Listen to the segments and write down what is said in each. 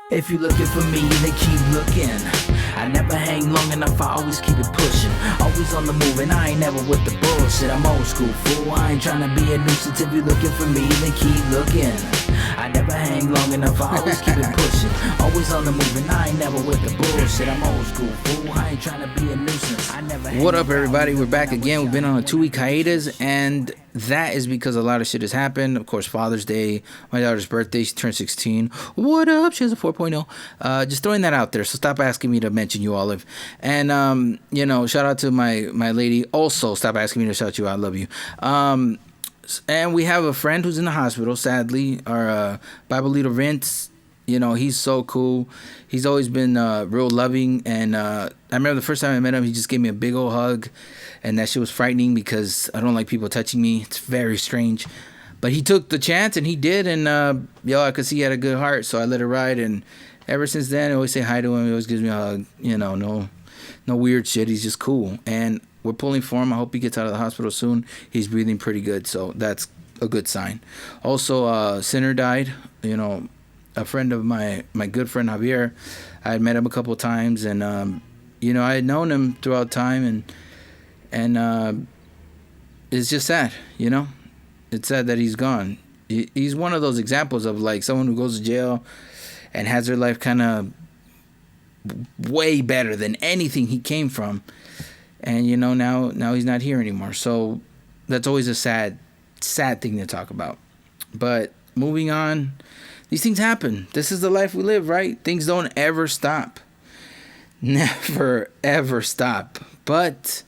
If you're looking for me, then keep looking. I never hang long enough, I always keep it pushing. Always on the move, and I ain't never with the bullshit. I'm old school, fool, I ain't tryna be a nuisance. If you're looking for me, then keep looking. I never hang long enough, I always keep it pushing. Always on the move, and I ain't never with the bullshit. I'm old school, fool, I ain't tryna be a nuisance. I never. What up, everybody? We're back again. We've been on a 2-week hiatus, and that is because a lot of shit has happened. Of course, Father's Day, my daughter's birthday, she turned 16. What up? She has a 4.0. Just throwing that out there, so stop asking me to mention you, Olive. And, shout out to my lady. Also, stop asking me to shout you out. I love you. And we have a friend who's in the hospital, sadly. Our Bible leader, Vince. He's so cool. He's always been real loving. And I remember the first time I met him, he just gave me a big old hug. And that shit was frightening because I don't like people touching me. It's very strange. But he took the chance and he did. And, I could see he had a good heart. So I let it ride. And ever since then, I always say hi to him. He always gives me a hug. No weird shit. He's just cool. And we're pulling for him. I hope he gets out of the hospital soon. He's breathing pretty good. So that's a good sign. Also, Sinner died. A friend of my good friend Javier. I had met him a couple of times. And, I had known him throughout time. And it's just sad, It's sad that he's gone. He's one of those examples of, like, someone who goes to jail and has their life kind of way better than anything he came from. And, now he's not here anymore. So that's always a sad thing to talk about. But moving on, these things happen. This is the life we live, right? Things don't ever stop. Never, ever stop. But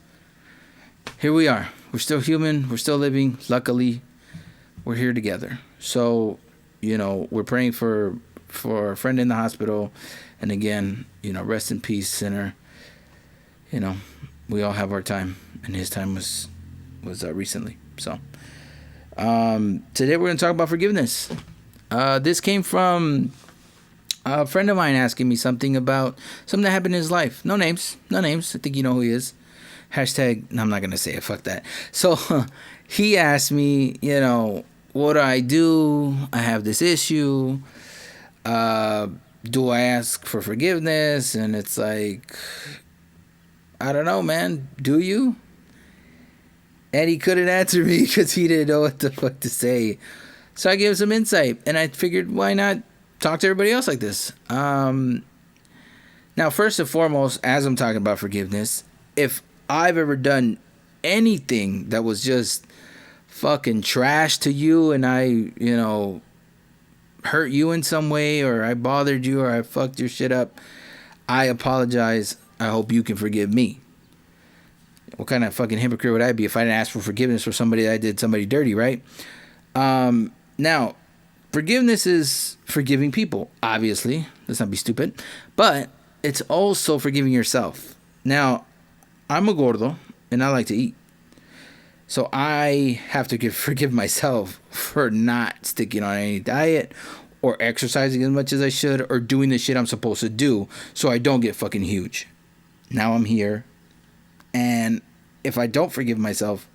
here we are. We're still human. We're still living. Luckily, we're here together. So, we're praying for a friend in the hospital. And again, rest in peace, Sinner. We all have our time. And his time was recently. So, today we're going to talk about forgiveness. This came from a friend of mine asking me something about something that happened in his life. No names. I think you know who he is. Hashtag, no, I'm not going to say it. Fuck that. So he asked me, what do I do? I have this issue. Do I ask for forgiveness? And it's like, I don't know, man. Do you? And he couldn't answer me because he didn't know what the fuck to say. So I gave him some insight. And I figured, why not talk to everybody else like this? Now, first and foremost, as I'm talking about forgiveness, if I've ever done anything that was just fucking trash to you and I, hurt you in some way or I bothered you or I fucked your shit up, I apologize. I hope you can forgive me. What kind of fucking hypocrite would I be if I didn't ask for forgiveness for somebody that I did somebody dirty, right? Now, forgiveness is forgiving people, obviously. Let's not be stupid. But it's also forgiving yourself. Now, I'm a gordo, and I like to eat. So I have to forgive myself for not sticking on any diet or exercising as much as I should or doing the shit I'm supposed to do so I don't get fucking huge. Now I'm here. And if I don't forgive myself,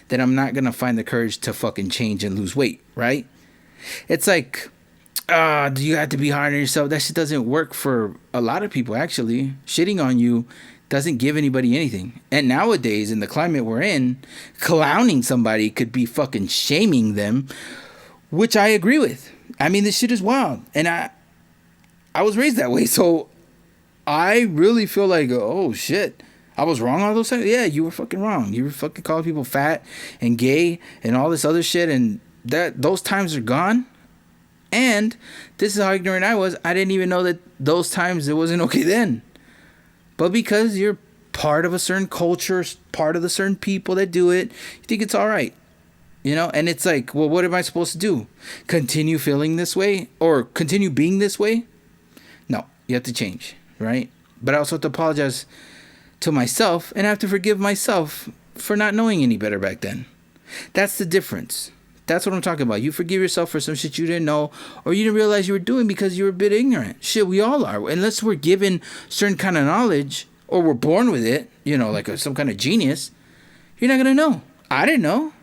then I'm not going to find the courage to fucking change and lose weight, right? It's like, do you have to be hard on yourself? That shit doesn't work for a lot of people, actually. Shitting on you doesn't give anybody anything. And nowadays, in the climate we're in, clowning somebody could be fucking shaming them, which I agree with. I mean, this shit is wild. And I was raised that way, so I really feel like, oh, shit. I was wrong all those times? Yeah, you were fucking wrong. You were fucking calling people fat and gay and all this other shit, and those times are gone. And this is how ignorant I was. I didn't even know that those times it wasn't okay then. But because you're part of a certain culture, part of the certain people that do it, you think it's all right. And it's like, well, what am I supposed to do? Continue feeling this way or continue being this way? No, you have to change, right? But I also have to apologize to myself and I have to forgive myself for not knowing any better back then. That's the difference. That's what I'm talking about. You forgive yourself for some shit you didn't know or you didn't realize you were doing because you were a bit ignorant. Shit, we all are. Unless we're given certain kind of knowledge or we're born with it, like some kind of genius, you're not going to know. I didn't know.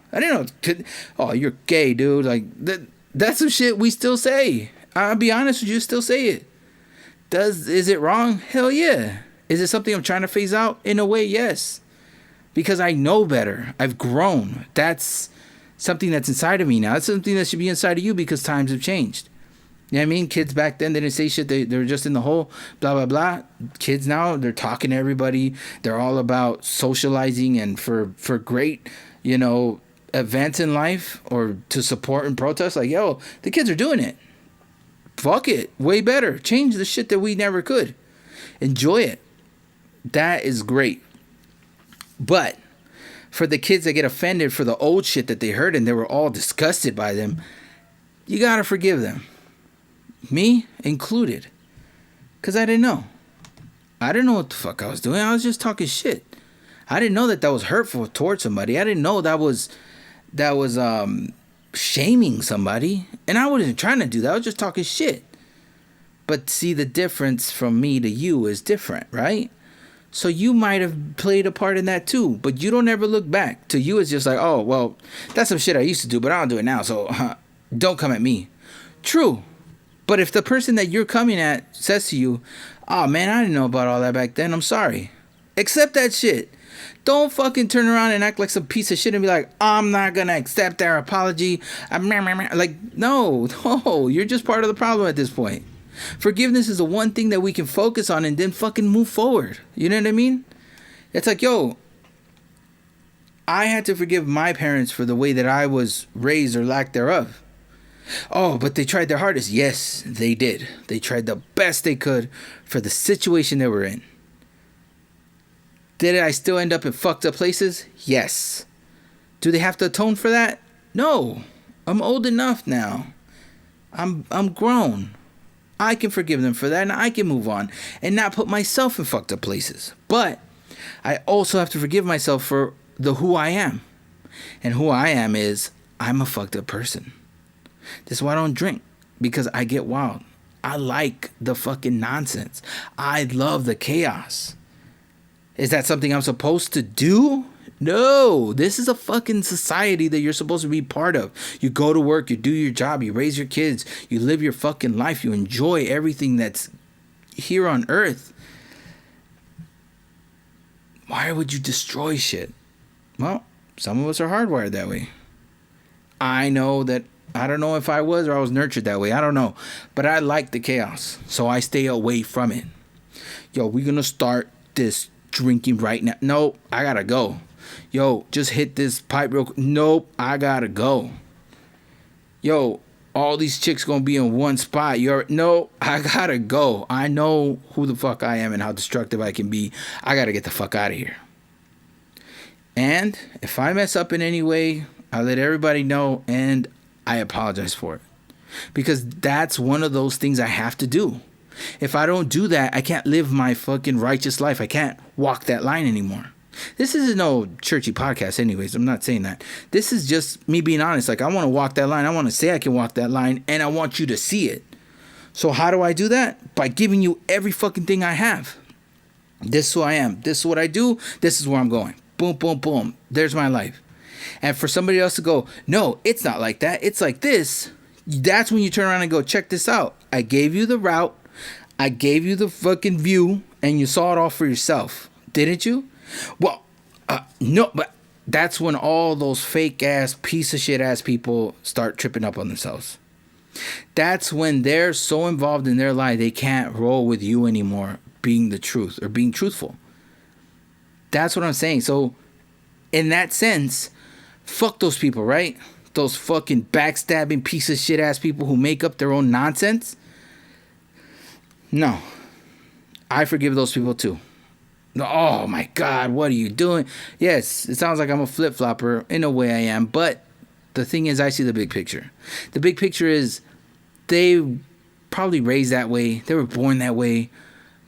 Oh, you're gay, dude. Like, that's some shit we still say. I'll be honest with you, still say it. Is it wrong? Hell yeah. Is it something I'm trying to phase out? In a way, yes. Because I know better. I've grown. That's something that's inside of me now. That's something that should be inside of you because times have changed. You know what I mean? Kids back then, they didn't say shit. They were just in the hole, blah, blah, blah. Kids now, they're talking to everybody. They're all about socializing and for great, events in life or to support and protest. Like, yo, the kids are doing it. Fuck it. Way better. Change the shit that we never could. Enjoy it. That is great. But for the kids that get offended for the old shit that they heard and they were all disgusted by them, you gotta forgive them. Me included. Because I didn't know. I didn't know what the fuck I was doing. I was just talking shit. I didn't know that was hurtful towards somebody. I didn't know that was shaming somebody. And I wasn't trying to do that. I was just talking shit. But see, the difference from me to you is different, right? So you might have played a part in that too. But you don't ever look back. To you, it's just like, oh, well, that's some shit I used to do, but I don't do it now. So don't come at me. True. But if the person that you're coming at says to you, oh man, I didn't know about all that back then, I'm sorry. Accept that shit. Don't fucking turn around and act like some piece of shit and be like, I'm not gonna accept their apology. Like, no, you're just part of the problem at this point. Forgiveness is the one thing that we can focus on and then fucking move forward. You know what I mean? It's like, yo, I had to forgive my parents for the way that I was raised or lack thereof. Oh, but they tried their hardest. Yes, they did. They tried the best they could for the situation they were in. Did I still end up in fucked up places? Yes. Do they have to atone for that? No. I'm old enough now. I'm grown. I can forgive them for that and I can move on and not put myself in fucked up places. But I also have to forgive myself for who I am. And who I am is I'm a fucked up person. This is why I don't drink, because I get wild. I like the fucking nonsense. I love the chaos. Is that something I'm supposed to do? No, this is a fucking society that you're supposed to be part of. You go to work, you do your job, you raise your kids, you live your fucking life, you enjoy everything that's here on earth. Why would you destroy shit? Well, some of us are hardwired that way. I know that. I don't know if I was or I was nurtured that way. I don't know. But I like the chaos. So I stay away from it. Yo, we're going to start this drinking right now. Nope, I got to go. Yo, just hit this pipe real quick. Nope, I got to go. Yo, all these chicks going to be in one spot. No, I got to go. I know who the fuck I am and how destructive I can be. I got to get the fuck out of here. And if I mess up in any way, I let everybody know and I apologize for it. Because that's one of those things I have to do. If I don't do that, I can't live my fucking righteous life. I can't walk that line anymore. This isn't no churchy podcast anyways. I'm not saying that. This is just me being honest. Like, I want to walk that line. I want to say I can walk that line. And I want you to see it. So how do I do that? By giving you every fucking thing I have. This is who I am. This is what I do. This is where I'm going. Boom, boom, boom. There's my life. And for somebody else to go, no, it's not like that. It's like this. That's when you turn around and go, check this out. I gave you the route. I gave you the fucking view. And you saw it all for yourself. Didn't you? Well, no, but that's when all those fake ass, piece of shit ass people start tripping up on themselves. That's when they're so involved in their life, they can't roll with you anymore being the truth or being truthful. That's what I'm saying. So in that sense, fuck those people, right? Those fucking backstabbing piece of shit ass people who make up their own nonsense. No. I forgive those people too. Oh my God, what are you doing? Yes, it sounds like I'm a flip-flopper. In a way I am. But the thing is, I see the big picture. The big picture is they probably raised that way. They were born that way.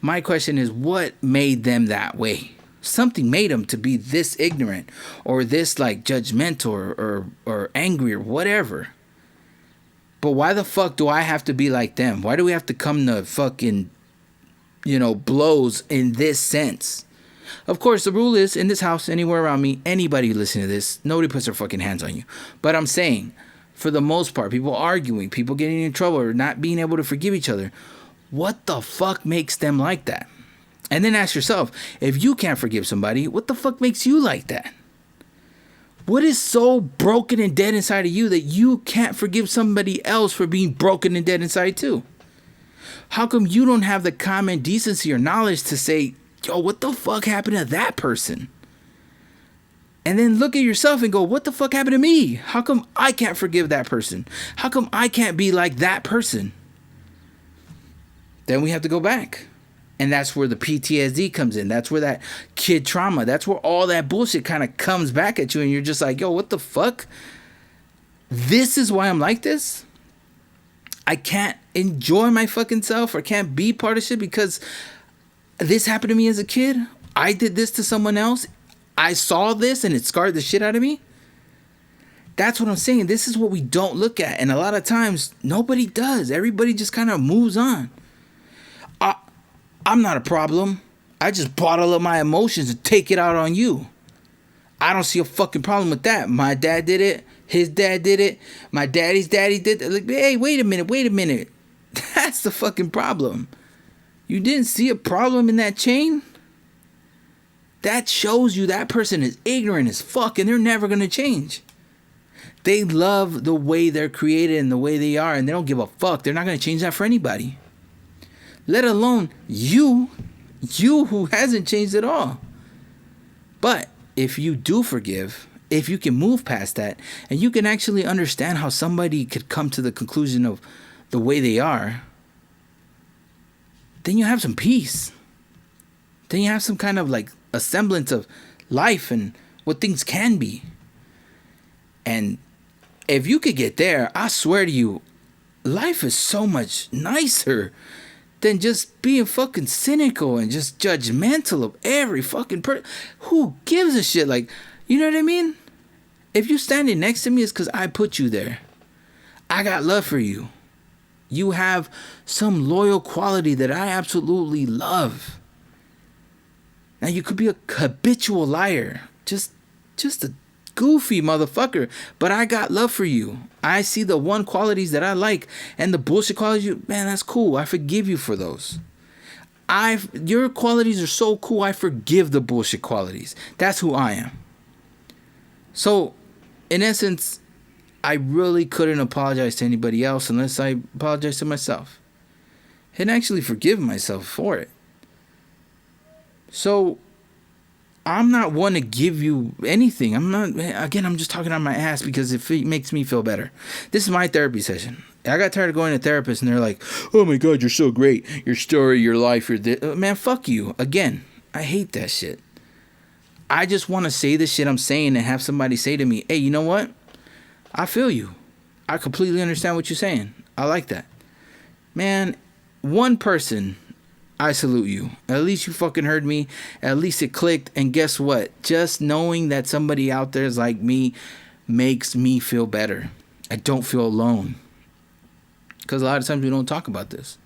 My question is, what made them that way? Something made them to be this ignorant or this like judgmental or angry or whatever. But why the fuck do I have to be like them? Why do we have to come to fucking, blows in this sense? Of course, the rule is in this house, anywhere around me, anybody listening to this, nobody puts their fucking hands on you. But I'm saying, for the most part, people arguing, people getting in trouble or not being able to forgive each other. What the fuck makes them like that? And then ask yourself, if you can't forgive somebody, what the fuck makes you like that? What is so broken and dead inside of you that you can't forgive somebody else for being broken and dead inside too? How come you don't have the common decency or knowledge to say, yo, what the fuck happened to that person? And then look at yourself and go, what the fuck happened to me? How come I can't forgive that person? How come I can't be like that person? Then we have to go back. And that's where the PTSD comes in. That's where that kid trauma, that's where all that bullshit kind of comes back at you. And you're just like, yo, what the fuck? This is why I'm like this? I can't enjoy my fucking self or can't be part of shit because this happened to me as a kid. I did this to someone else. I saw this and it scarred the shit out of me. That's what I'm saying. This is what we don't look at. And a lot of times, nobody does. Everybody just kind of moves on. I'm not a problem. I just bottle up my emotions and take it out on you. I don't see a fucking problem with that. My dad did it. His dad did it. My daddy's daddy did it. Like, hey, wait a minute. That's the fucking problem. You didn't see a problem in that chain? That shows you that person is ignorant as fuck and they're never going to change. They love the way they're created and the way they are and they don't give a fuck. They're not going to change that for anybody. Let alone you who hasn't changed at all. But if you do forgive, if you can move past that, and you can actually understand how somebody could come to the conclusion of the way they are, then you have some peace. Then you have some kind of like a semblance of life and what things can be. And if you could get there, I swear to you, life is so much nicer than just being fucking cynical and just judgmental of every fucking person. Who gives a shit? Like, you know what I mean? If you standing next to me, it's because I put you there. I got love for you. You have some loyal quality that I absolutely love. Now, you could be a habitual liar. Just a goofy motherfucker. But I got love for you. I see the one qualities that I like. And the bullshit qualities, man, that's cool. I forgive you for those. Your qualities are so cool, I forgive the bullshit qualities. That's who I am. So, in essence, I really couldn't apologize to anybody else unless I apologize to myself. And actually forgive myself for it. So, I'm not one to give you anything. I'm just talking on my ass because it makes me feel better. This is my therapy session. I got tired of going to therapists and they're like, oh my God, you're so great. Your story, your life, man, fuck you. Again, I hate that shit. I just want to say the shit I'm saying and have somebody say to me, hey, you know what? I feel you. I completely understand what you're saying. I like that. Man, one person, I salute you. At least you fucking heard me. At least it clicked. And guess what? Just knowing that somebody out there is like me makes me feel better. I don't feel alone. Because a lot of times we don't talk about this.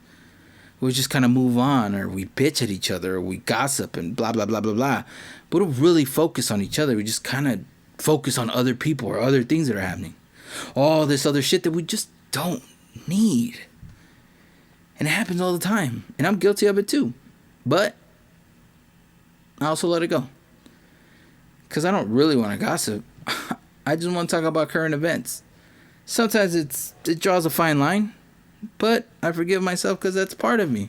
We just kind of move on, or we bitch at each other, or we gossip and blah, blah, blah, blah, blah. But we don't really focus on each other. We just kind of focus on other people or other things that are happening. All this other shit that we just don't need. And it happens all the time. And I'm guilty of it too. But I also let it go. Because I don't really want to gossip. I just want to talk about current events. Sometimes it draws a fine line. But I forgive myself because that's part of me.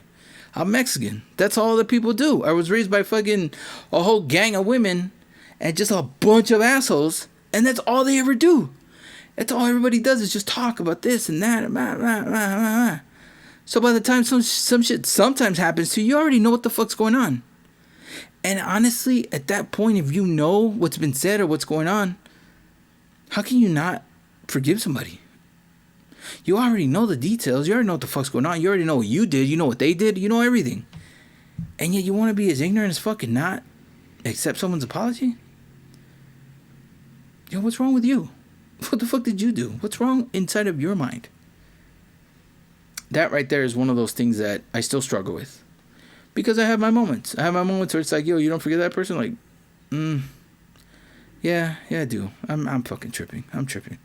I'm Mexican. That's all that people do. I was raised by fucking a whole gang of women and just a bunch of assholes. And that's all they ever do. That's all everybody does is just talk about this and that. And blah, blah, blah, blah, blah. So by the time some shit sometimes happens to you, you already know what the fuck's going on. And honestly, at that point, if you know what's been said or what's going on, how can you not forgive somebody? You already know the details. You already know what the fuck's going on. You already know what you did. You know what they did. You know everything. And yet you want to be as ignorant as fuck and not accept someone's apology? Yo, what's wrong with you? What the fuck did you do? What's wrong inside of your mind? That right there is one of those things that I still struggle with. Because I have my moments. I have my moments where it's like, yo, you don't forget that person? Like, yeah, I do. I'm fucking tripping. I'm tripping.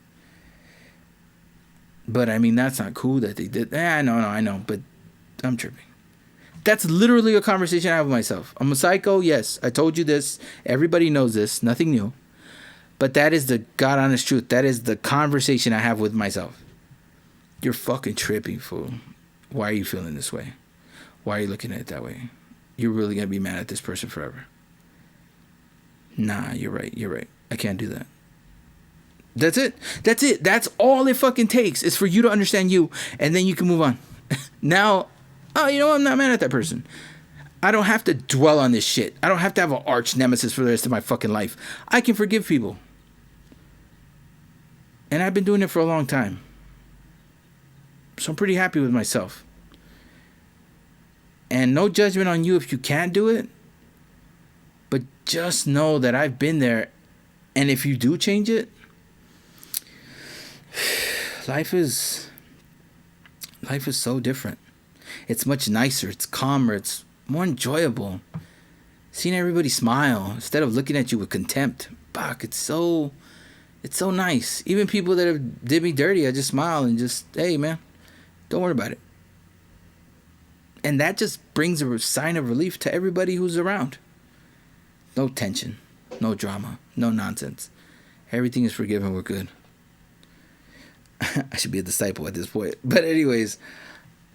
But I mean, that's not cool that they did. I know. But I'm tripping. That's literally a conversation I have with myself. I'm a psycho. Yes, I told you this. Everybody knows this. Nothing new. But that is the God honest truth. That is the conversation I have with myself. You're fucking tripping, fool. Why are you feeling this way? Why are you looking at it that way? You're really going to be mad at this person forever. Nah, you're right. You're right. I can't do that. That's it. That's it. That's all it fucking takes is for you to understand you, and then you can move on. Now, oh, you know, I'm not mad at that person. I don't have to dwell on this shit. I don't have to have an arch nemesis for the rest of my fucking life. I can forgive people. And I've been doing it for a long time. So I'm pretty happy with myself. And no judgment on you if you can't do it. But just know that I've been there. And if you do change it, life is so different. It's much nicer. It's calmer. It's more enjoyable. Seeing everybody smile instead of looking at you with contempt. Fuck, it's so nice. Even people that have did me dirty, I just smile and just, hey, man, don't worry about it. And that just brings a sign of relief to everybody who's around. No tension, no drama, no nonsense. Everything is forgiven. We're good. I should be a disciple at this point. But anyways,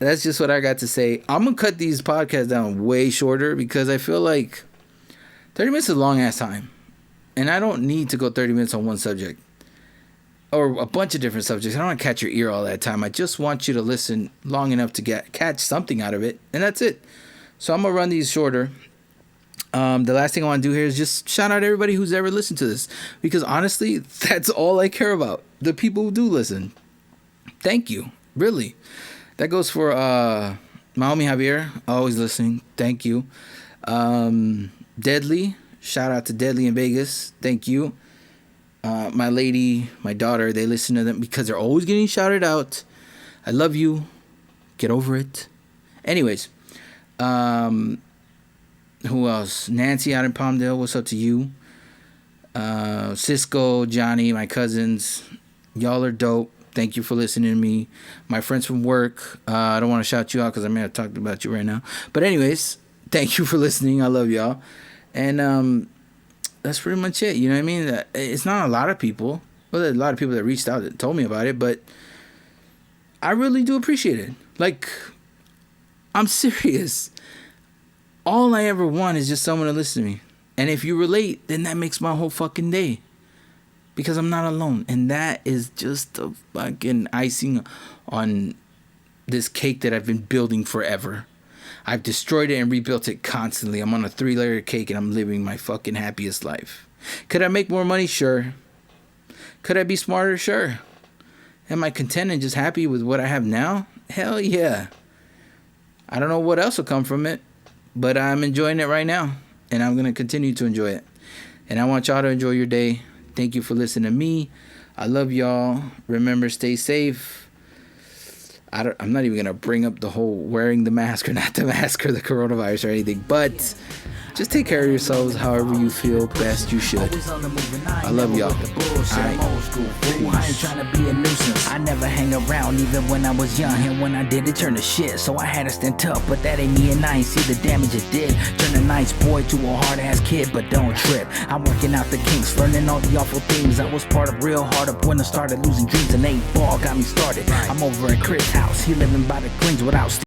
that's just what I got to say. I'm going to cut these podcasts down way shorter because I feel like 30 minutes is a long ass time. And I don't need to go 30 minutes on one subject or a bunch of different subjects. I don't want to catch your ear all that time. I just want you to listen long enough to catch something out of it. And that's it. So I'm going to run these shorter. The last thing I want to do here is just shout out everybody who's ever listened to this. Because honestly, that's all I care about. The people who do listen. Thank you. Really. That goes for my homie Javier. Always listening. Thank you. Deadly. Shout out to Deadly in Vegas. Thank you. My lady, my daughter, they listen to them because they're always getting shouted out. I love you. Get over it. Anyways. Who else? Nancy out in Palmdale. What's up to you? Cisco, Johnny, my cousins. Y'all are dope. Thank you for listening to me. My friends from work. I don't want to shout you out because I may have talked about you right now. But anyways, thank you for listening. I love y'all. And that's pretty much it. You know what I mean? It's not a lot of people. Well, there's a lot of people that reached out that told me about it. But I really do appreciate it. Like, I'm serious. All I ever want is just someone to listen to me. And if you relate, then that makes my whole fucking day. Because I'm not alone. And that is just the fucking icing on this cake that I've been building forever. I've destroyed it and rebuilt it constantly. I'm on a 3-layer cake and I'm living my fucking happiest life. Could I make more money? Sure. Could I be smarter? Sure. Am I content and just happy with what I have now? Hell yeah. I don't know what else will come from it. But I'm enjoying it right now. And I'm going to continue to enjoy it. And I want y'all to enjoy your day. Thank you for listening to me. I love y'all. Remember, stay safe. I'm not even going to bring up the whole wearing the mask or not the mask or the coronavirus or anything. But just take care of yourselves however you feel best you should. I love y'all. I ain't trying to be a nuisance. I never hang around even when I was young. And when I did, it turned to shit. So I had to stand tough, but that ain't me, and I ain't see the damage it did. Turn a nice boy to a hard ass kid, but don't trip. I'm working out the kinks, learning all the awful things. I was part of real hard up when I started losing dreams, and 8 ball got me started. I'm over at Chris' house, he living by the greens without